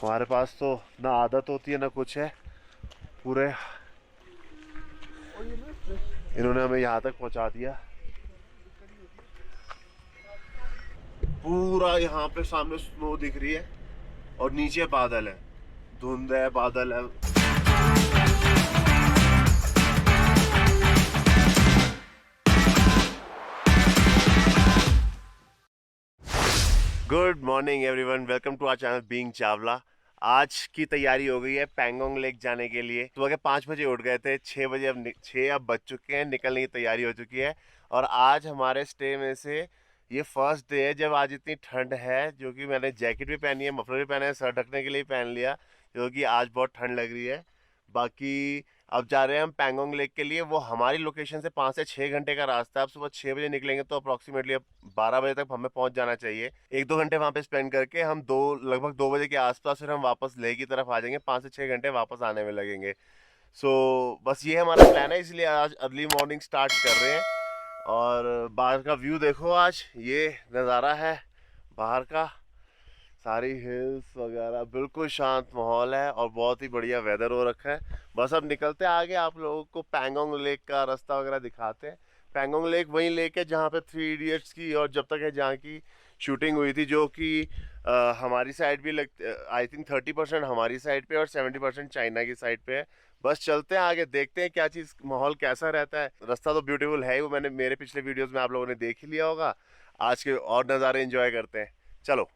हमारे पास तो ना आदत होती है ना कुछ है। पूरे इन्होंने हमें यहाँ तक पहुँचा दिया। पूरा यहाँ पे सामने स्नो दिख रही है और नीचे बादल है, धुंध है, बादल है। Good morning everyone, welcome to our channel being Chawla. आज की तैयारी हो गई है पैंगोंग लेक जाने के लिए। सुबह के 5 बजे उठ गए थे, 6 बजे अब 6 बज चुके हैं, निकलने की तैयारी हो चुकी है। और आज हमारे स्टे में से ये फर्स्ट डे है जब आज इतनी ठंड है, जो कि मैंने जैकेट भी पहनी है, मफलर भी पहना है, सर ढकने के लिए पहन लिया, क्योंकि आज बहुत ठंड लग रही है। बाकी अब जा रहे हैं हम पैंगोंग लेक के लिए। वो हमारी लोकेशन से 5 से 6 घंटे का रास्ता है। अब सुबह 6 बजे निकलेंगे तो अप्रॉक्सीमेटली अब 12 बजे तक हमें पहुंच जाना चाहिए। 1-2 घंटे वहां पे स्पेंड करके हम लगभग 2 बजे के आसपास फिर हम वापस लेह की तरफ आ जाएंगे। 5 से 6 घंटे वापस आने में लगेंगे। सो बस ये हमारा प्लान है, इसलिए आज अर्ली मॉर्निंग स्टार्ट कर रहे हैं। और बाहर का व्यू देखो, आज ये नज़ारा है बाहर का, सारी हिल्स वगैरह, बिल्कुल शांत माहौल है और बहुत ही बढ़िया वेदर हो रखा है। बस अब निकलते हैं आगे, आप लोगों को पैंगोंग लेक का रास्ता वगैरह दिखाते हैं। पैंगोंग लेक वही लेक है जहाँ पे 3 इडियट्स की और जब तक है जहाँ की शूटिंग हुई थी, जो कि हमारी साइड भी आई थिंक 30% हमारी साइड पे और 70% चाइना की साइड पे है। बस चलते हैं आगे, देखते हैं क्या चीज़, माहौल कैसा रहता है। रास्ता तो ब्यूटीफुल है ही, वो मैंने मेरे पिछले वीडियोस में आप लोगों ने देख ही लिया होगा। आज के और नज़ारे एंजॉय करते हैं, चलो।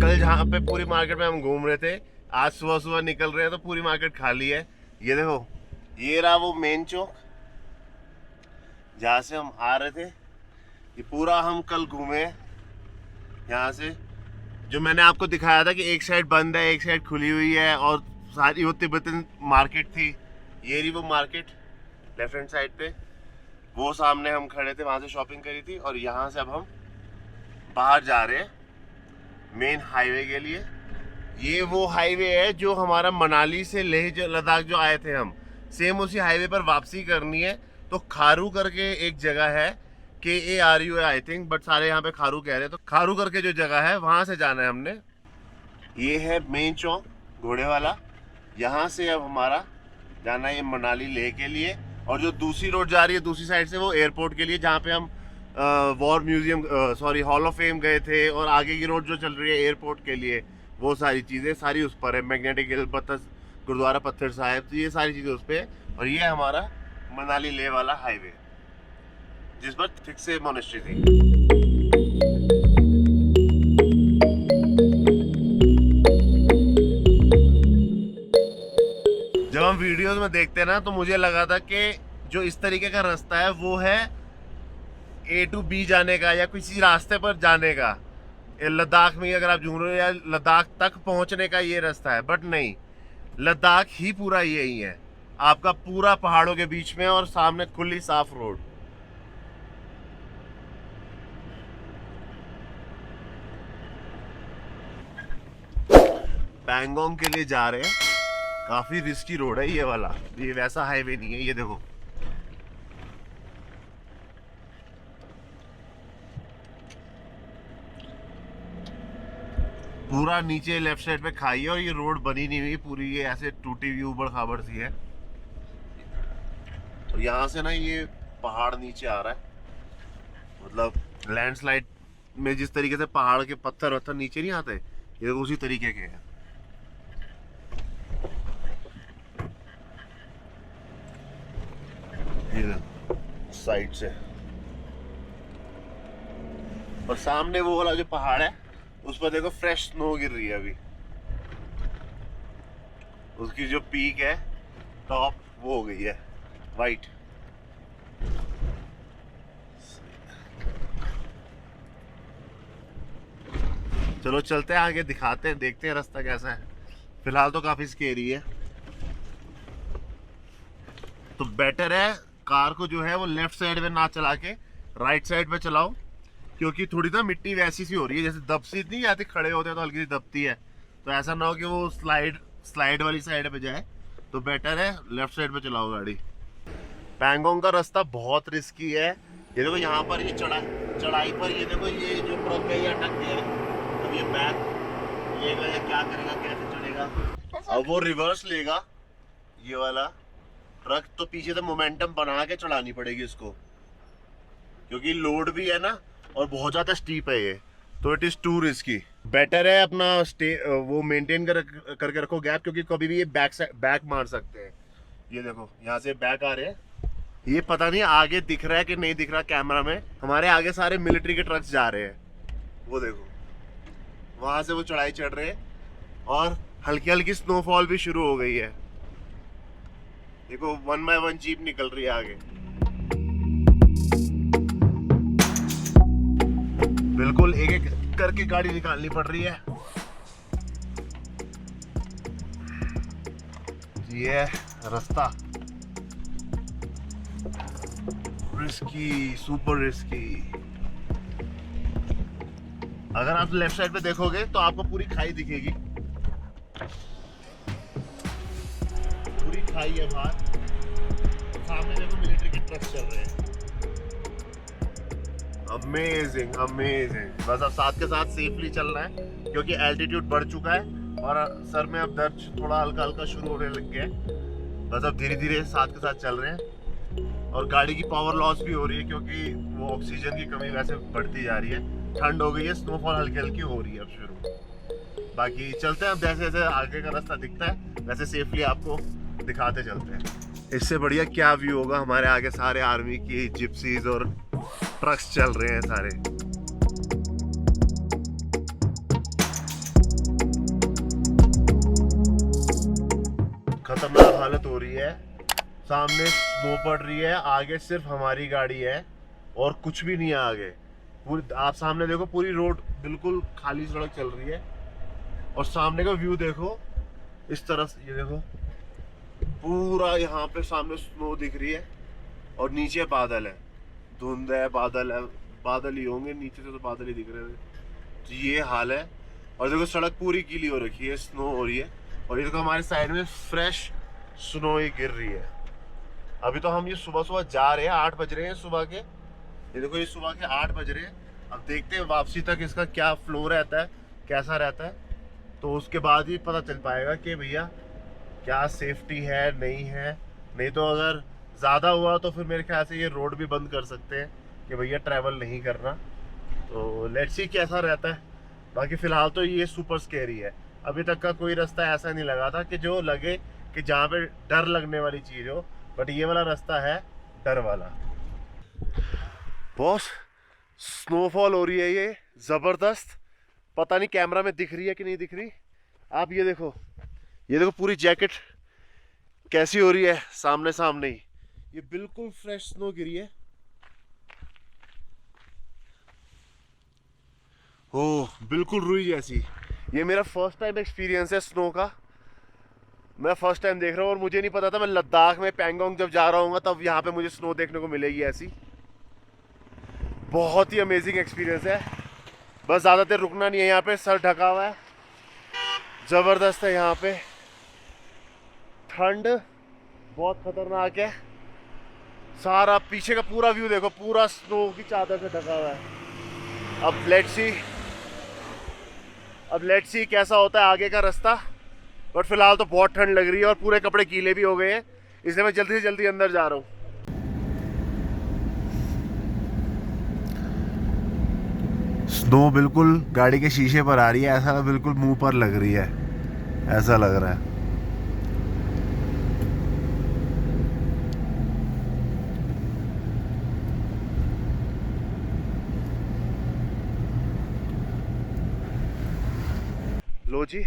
कल जहाँ पे पूरी मार्केट में हम घूम रहे थे, आज सुबह सुबह निकल रहे हैं तो पूरी मार्केट खाली है। ये देखो, ये रहा वो मेन चौक जहाँ से हम आ रहे थे। ये पूरा हम कल घूमे यहाँ से। जो मैंने आपको दिखाया था कि एक साइड बंद है, एक साइड खुली हुई है, और सारी वो तिब्बतन मार्केट थी। ये रही वो मार्केट लेफ्ट हैंड साइड पे, वो सामने हम खड़े थे, वहाँ से शॉपिंग करी थी। और यहाँ से अब हम बाहर जा रहे हैं मेन हाईवे के लिए। ये वो हाईवे है जो हमारा मनाली से लेह लद्दाख जो आए थे हम, सेम उसी हाईवे पर वापसी करनी है। तो खारू करके एक जगह है, KARU है आई थिंक, बट सारे यहाँ पे खारू कह रहे हैं। तो खारू करके जो जगह है वहाँ से जाना है हमने। ये है मेन चौक घोड़े वाला, यहाँ से अब हमारा जाना है मनाली लेह के लिए। और जो दूसरी रोड जा रही है दूसरी साइड से, वो एयरपोर्ट के लिए, जहाँ पे हम war museum hall of fame गए थे। और आगे की रोड जो चल रही है एयरपोर्ट के लिए, वो सारी चीज़ें सारी उस पर है। मैग्नेटिक हिल, गुरुद्वारा पत्थर साहिब, तो ये सारी चीज़ें उस पर है। और ये हमारा मनाली लेह वाला हाईवे, जिस पर थिक से मोनेस्ट्री थी। जब हम वीडियोस में देखते हैं ना, तो मुझे लगा था कि जो इस तरीके का रास्ता है वो है A to B जाने का, या किसी रास्ते पर जाने का। लद्दाख में अगर आप ढूंढ रहे हो, या लद्दाख तक पहुंचने का ये रास्ता है, बट नहीं, लद्दाख ही पूरा यही है। आपका पूरा पहाड़ों के बीच में और सामने खुली साफ रोड। पैंगोंग के लिए जा रहे हैं, काफी रिस्की रोड है ये वाला, ये वैसा हाईवे नहीं है। ये देखो, पूरा नीचे लेफ्ट साइड पे खाई है और ये रोड बनी नहीं हुई पूरी, ये ऐसे टूटी हुई ऊबड़ खाबड़ सी है। और यहाँ से ना ये पहाड़ नीचे आ रहा है, मतलब लैंडस्लाइड में जिस तरीके से पहाड़ के पत्थर नीचे नहीं आते, ये उसी तरीके के हैं। साइड से, और सामने वो वाला जो पहाड़ है उस पर देखो फ्रेश स्नो गिर रही है अभी। उसकी जो पीक है टॉप, वो हो गई है वाइट। चलो चलते हैं आगे, दिखाते हैं, देखते हैं रास्ता कैसा है। फिलहाल तो काफी स्केरी है, तो बेटर है कार को जो है वो लेफ्ट साइड में ना चला के राइट साइड पे चलाओ, क्योंकि थोड़ी ना मिट्टी वैसी सी हो रही है, जैसे दबसी नहीं आती, खड़े होते हैं तो हल्की सी दबती है। तो ऐसा ना हो कि वो स्लाइड वाली साइड पे जाए, तो बेटर है लेफ्ट साइड पे चलाओ गाड़ी। पैंगोंग का रास्ता बहुत रिस्की है, ये देखो यहाँ पर ये चढ़ाई पर ये देखो ये जो ट्रक है ये अटक गया है। अब ये बैक लेगा या क्या करेगा, कैसे चढ़ेगा। अब वो रिवर्स लेगा ये वाला ट्रक, तो पीछे से मोमेंटम बना के चढ़ानी पड़ेगी इसको, क्योंकि लोड भी है ना और बहुत ज्यादा स्टीप है ये, तो it is to risky. Better है अपना वो मेंटेन करके रखो गैप, क्योंकि कभी भी ये बैक मार सकते हैं। ये देखो यहाँ से बैक आ रहे हैं, ये पता नहीं आगे दिख रहा है कि नहीं दिख रहा कैमरा में, हमारे आगे सारे मिलिट्री के ट्रक्स जा रहे हैं। वो देखो वहां से वो चढ़ाई चढ़ रहे हैं और हल्की हल्की स्नोफॉल भी शुरू हो गई है। देखो 1 बाय 1 जीप निकल रही है आगे। बिल्कुल एक एक करके गाड़ी निकालनी पड़ रही है। ये रास्ता रिस्की, सुपर रिस्की। अगर आप लेफ्ट साइड पे देखोगे तो आपको पूरी खाई दिखेगी, पूरी खाई है बाहर। सामने देखो मिलिट्री के ट्रक्स चल रहे हैं। Amazing amazing. बस अब साथ के साथ सेफली चलना है, क्योंकि एल्टीट्यूड बढ़ चुका है और सर में अब दर्द थोड़ा हल्का हल्का शुरू होने लग गया है। बस अब धीरे धीरे साथ के साथ चल रहे हैं। और गाड़ी की पावर लॉस भी हो रही है, क्योंकि वो ऑक्सीजन की कमी वैसे बढ़ती जा रही है। ठंड हो गई है, स्नोफॉल हल्की हल्की हो रही है अब शुरू। बाकी चलते हैं अब, जैसे जैसे आगे का रास्ता दिखता है वैसे सेफली आपको दिखाते चलते हैं। इससे बढ़िया क्या व्यू होगा, हमारे आगे सारे आर्मी की जिप्सीज और ट्रक्स चल रहे हैं सारे। खतरनाक हालत हो रही है, सामने स्नो पड़ रही है, आगे सिर्फ हमारी गाड़ी है और कुछ भी नहीं है आगे। पूरी आप सामने देखो, पूरी रोड बिल्कुल खाली सड़क चल रही है और सामने का व्यू देखो इस तरफ। ये देखो पूरा यहाँ पे सामने स्नो दिख रही है और नीचे बादल है, धुंध है, बादल ही होंगे, नीचे से तो बादल ही दिख रहे हैं। तो ये हाल है। और देखो सड़क पूरी गीली हो रखी है, स्नो हो रही है। और ये देखो हमारे साइड में फ्रेश स्नो ही गिर रही है। अभी तो हम ये सुबह सुबह जा रहे हैं, 8 बज रहे हैं सुबह के। ये देखो ये सुबह के 8 बज रहे हैं। अब देखते हैं वापसी तक इसका क्या फ्लो रहता है, कैसा रहता है, तो उसके बाद ही पता चल पाएगा कि भैया क्या सेफ्टी है नहीं है। नहीं तो अगर ज़्यादा हुआ तो फिर मेरे ख्याल से ये रोड भी बंद कर सकते हैं कि भैया ट्रैवल नहीं करना। तो लेट्स सी कैसा रहता है। बाकी फ़िलहाल तो ये सुपर स्कैरी है। अभी तक का कोई रास्ता ऐसा नहीं लगा था कि जो लगे कि जहाँ पे डर लगने वाली चीज़ हो, बट ये वाला रास्ता है डर वाला। बॉस स्नोफॉल हो रही है ये ज़बरदस्त, पता नहीं कैमरा में दिख रही है कि नहीं दिख रही। आप ये देखो पूरी जैकेट कैसी हो रही है सामने सामने ही। ये बिल्कुल फ्रेश स्नो गिरी है। ओह बिल्कुल रुई जैसी। ये मेरा फर्स्ट टाइम एक्सपीरियंस है स्नो का, मैं फर्स्ट टाइम देख रहा हूँ। और मुझे नहीं पता था, मैं लद्दाख में पैंगोंग जब जा रहा हूँ तब यहाँ पे मुझे स्नो देखने को मिलेगी ऐसी। बहुत ही अमेजिंग एक्सपीरियंस है। बस ज़्यादा देर रुकना नहीं है यहाँ पे, सर ढका हुआ है, ज़बरदस्त है यहाँ पे। ठंड बहुत खतरनाक है। सारा पीछे का पूरा व्यू देखो, पूरा स्नो की चादर से ढका हुआ है। अब लेट्स सी कैसा होता है आगे का रास्ता। बट फिलहाल तो बहुत ठंड लग रही है और पूरे कपड़े गीले भी हो गए हैं, इसलिए मैं जल्दी से जल्दी अंदर जा रहा हूँ। स्नो बिल्कुल गाड़ी के शीशे पर आ रही है, ऐसा बिल्कुल मुंह पर लग रही है, ऐसा लग रहा है। लो जी,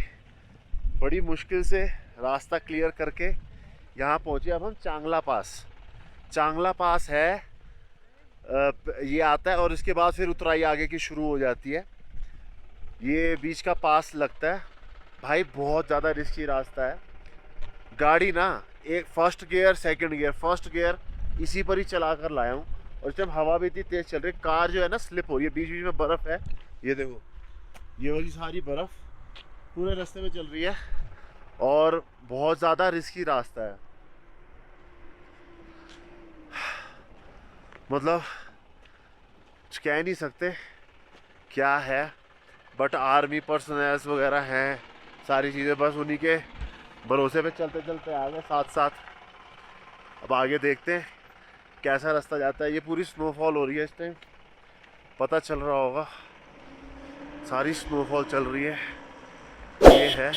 बड़ी मुश्किल से रास्ता क्लियर करके यहाँ पहुँचे। अब हम चांगला पास है, ये आता है और इसके बाद फिर उतराई आगे की शुरू हो जाती है। ये बीच का पास लगता है भाई, बहुत ज़्यादा रिस्की रास्ता है। गाड़ी ना एक फर्स्ट गियर इसी पर ही चला कर लाया हूँ। और जब हवा भी इतनी तेज़ चल रही है, कार जो है ना स्लिप हो रही है, बीच बीच में बर्फ़ है। ये देखो ये वाली सारी बर्फ़ पूरे रास्ते में चल रही है और बहुत ज़्यादा रिस्की रास्ता है। मतलब कह नहीं सकते क्या है, बट आर्मी पर्सनल्स वगैरह हैं, सारी चीज़ें बस उन्हीं के भरोसे पे चलते चलते आ गए साथ साथ। अब आगे देखते हैं कैसा रास्ता जाता है। ये पूरी स्नोफॉल हो रही है इस टाइम, पता चल रहा होगा, सारी स्नोफॉल चल रही है। ये है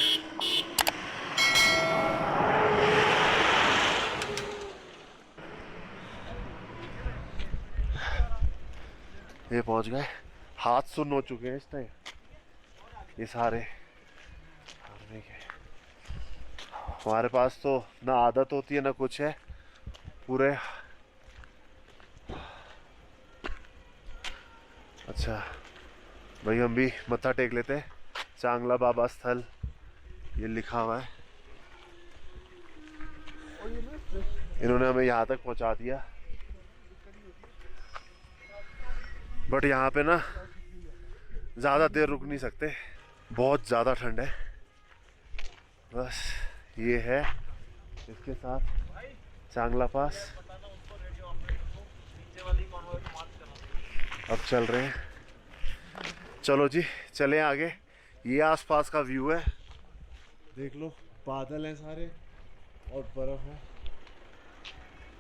ये पहुंच गए। हाथ सुन्न हो चुके हैं इस टाइम ये सारे आर्मी के। हमारे पास तो ना आदत होती है ना कुछ है, पूरे। अच्छा भाई हम भी मत्था टेक लेते हैं। चांगला बाबा स्थल ये लिखा हुआ है, इन्होंने हमें यहाँ तक पहुँचा दिया। बट यहाँ पे ना ज़्यादा देर रुक नहीं सकते, बहुत ज़्यादा ठंड है। बस ये है इसके साथ चांगला पास। अब चल रहे हैं, चलो जी चले आगे। ये आसपास का व्यू है, देख लो, बादल हैं सारे और बर्फ है।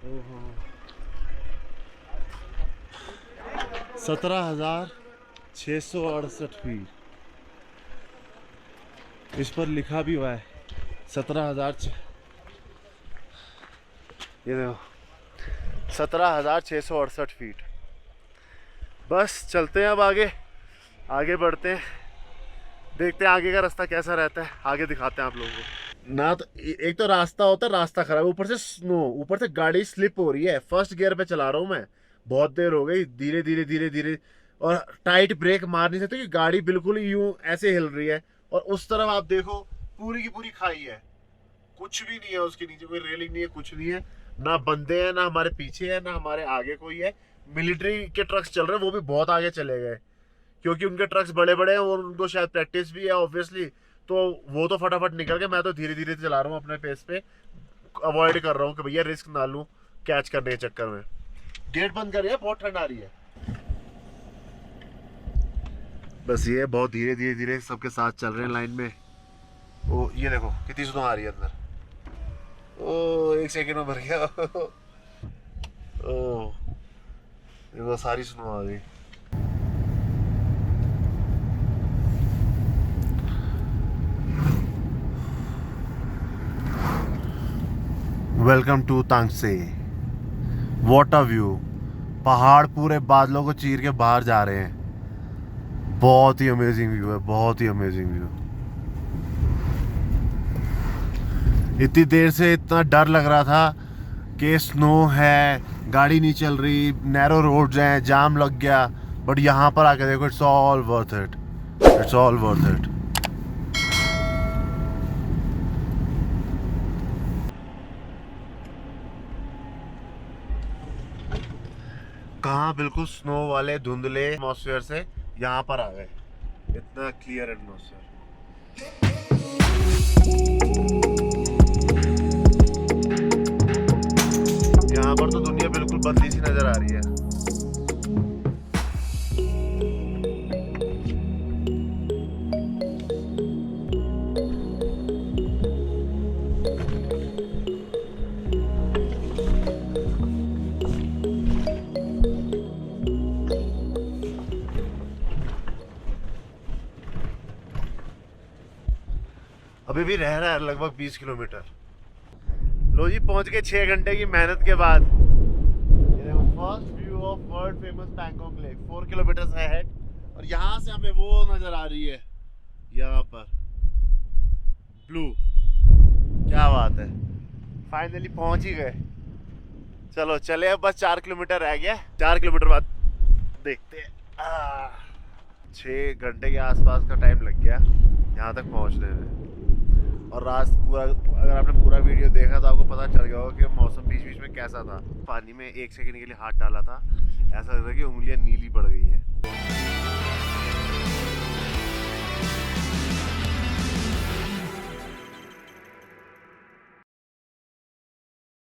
ओहो 17,668 फीट, इस पर लिखा भी हुआ है 17,000। ये देखो 17,668 फीट। बस चलते हैं अब आगे, आगे बढ़ते हैं, देखते हैं आगे का रास्ता कैसा रहता है, आगे दिखाते हैं आप लोगों को। ना तो एक तो रास्ता होता है, रास्ता खराब, ऊपर से स्नो, ऊपर से गाड़ी स्लिप हो रही है। फर्स्ट गियर पे चला रहा हूँ मैं, बहुत देर हो गई, धीरे धीरे धीरे धीरे, और टाइट ब्रेक मार नहीं सकते कि गाड़ी बिल्कुल यूं ऐसे हिल रही है। और उस तरफ आप देखो पूरी की पूरी खाई है, कुछ भी नहीं है उसके नीचे, कोई रेलिंग नहीं है, कुछ नहीं है, ना बंदे हैं, ना हमारे पीछे है, ना हमारे आगे कोई है। मिलिट्री के ट्रक्स चल रहे हैं, वो भी बहुत आगे चले गए क्योंकि उनके ट्रक्स बड़े बड़े हैं और उनको शायद प्रैक्टिस भी है ऑब्वियसली, तो वो तो फटाफट निकल गए। मैं तो धीरे धीरे चला रहा हूँ अपने पेस पे, अवॉइड कर रहा हूँ कि भैया रिस्क ना लूँ कैच करने के चक्कर में। गेट बंद करिए, बहुत ठंड आ रही है। बस ये बहुत धीरे धीरे धीरे सबके साथ चल रहे हैं लाइन में। ओ ये देखो कितनी स्नो आ रही है अंदर। ओ 1 सेकंड में भर गया। ओ देखो सारी स्नो आ गई। Welcome to Tangse. What a view, पहाड़ पूरे बादलों को चीर के बाहर जा रहे हैं। बहुत ही अमेजिंग व्यू है, बहुत ही अमेजिंग व्यू। इतनी देर से इतना डर लग रहा था कि स्नो है, गाड़ी नहीं चल रही, नैरो रोड्स हैं, जाम लग गया, बट यहाँ पर आके देखो it's all worth it, it's all worth it. कहाँ बिल्कुल स्नो वाले धुंधले एटमॉस्फेयर से यहाँ पर आ गए, इतना क्लियर एटमॉस्फेयर। यहाँ पर तो दुनिया बिल्कुल बदली सी नजर आ रही है। अभी भी रह रहा है लगभग 20 किलोमीटर। लो जी पहुंच गए 6 घंटे की मेहनत के बाद। ये देखो first view of world famous Pangong lake, 4 kilometre ahead, और यहाँ से हमें वो नजर आ रही है, यहाँ पर ब्लू। क्या बात है, फाइनली पहुंच ही गए। चलो चले, अब बस 4 किलोमीटर रह गया, 4 किलोमीटर बाद देखते हैं। 6 घंटे के आसपास का टाइम लग गया यहाँ तक पहुँचने में। और रास्ता पूरा, अगर आपने पूरा वीडियो देखा तो आपको पता चल गया होगा कि मौसम बीच बीच में कैसा था। पानी में 1 सेकंड के लिए हाथ डाला था, ऐसा लग रहा है कि उंगलियां नीली पड़ गई हैं।